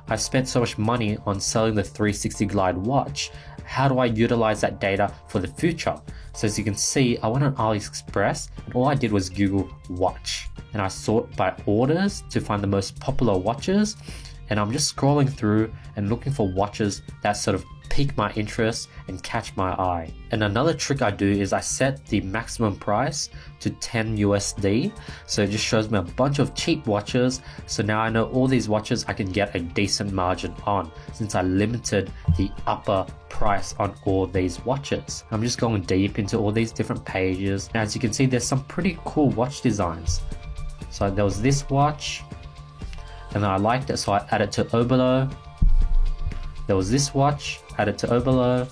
I spent so much money on selling the 360 Glide watch. How do I utilize that data for the future? So as you can see, I went on AliExpress and all I did was Google watch. And I sort by orders to find the most popular watches. And I'm just scrolling through and looking for watches that sort of pique my interest and catch my eye. And another trick I do is I set the maximum price to 10 USD. So it just shows me a bunch of cheap watches. So now I know all these watches I can get a decent margin on, since I limited the upper price on all these watches. I'm just going deep into all these different pages. Now, as you can see, there's some pretty cool watch designs. So there was this watch, and I liked it, so I added to Oberlo. There was this watch, added to Oberlo.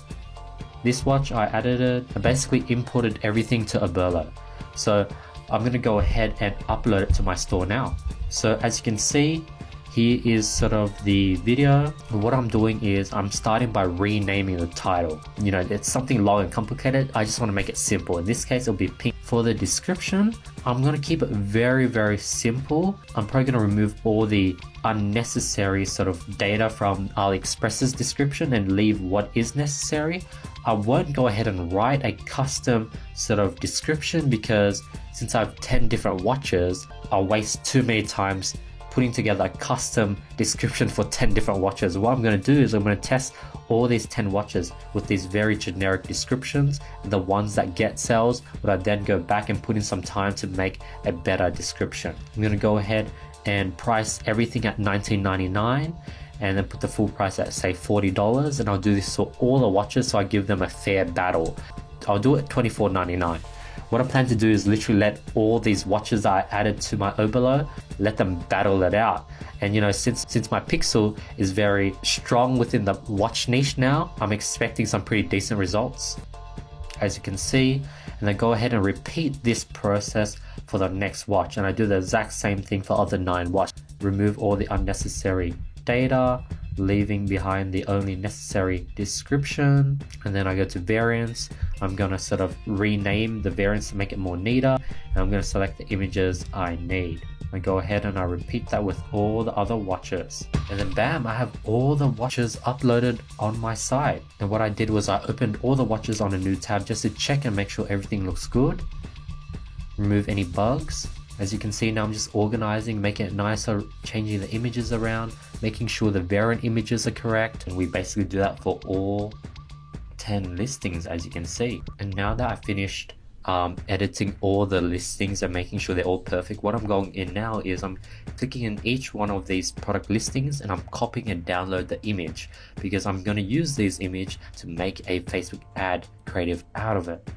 This watch, I added it. I basically imported everything to Oberlo. So I'm gonna go ahead and upload it to my store now. So as you can see, here is sort of the video. What I'm doing is I'm starting by renaming the title. You know, it's something long and complicated. I just want to make it simple. In this case, it'll be pink. For the description, I'm going to keep it very, very simple. I'm probably going to remove all the unnecessary sort of data from AliExpress's description and leave what is necessary. I won't go ahead and write a custom sort of description, because since I have 10 different watches, I'll waste too many times putting together a custom description for 10 different watches. What I'm going to do is I'm going to test all these 10 watches with these very generic descriptions, and the ones that get sales, but I then go back and put in some time to make a better description. I'm going to go ahead and price everything at $19.99 and then put the full price at say $40, and I'll do this for all the watches so I give them a fair battle. I'll do it $24.99. What I plan to do is literally let all these watches that I added to my Oberlo, let them battle it out. And you know, since my Pixel is very strong within the watch niche now, I'm expecting some pretty decent results, as you can see. And then go ahead and repeat this process for the next watch. And I do the exact same thing for other 9 watches. Remove all the unnecessary data, leaving behind the only necessary description. And then I go to variants. I'm going to sort of rename the variants to make it more neater, and I'm going to select the images I need. I go ahead and I repeat that with all the other watches, and then bam, I have all the watches uploaded on my site. And what I did was I opened all the watches on a new tab just to check and make sure everything looks good, remove any bugs. As you can see now, I'm just organizing, making it nicer, changing the images around, making sure the variant images are correct. And we basically do that for all 10 listings, as you can see. And now that I've finished editing all the listings and making sure they're all perfect, what I'm going in now is I'm clicking in each one of these product listings and I'm copying and download the image, because I'm going to use this image to make a Facebook ad creative out of it.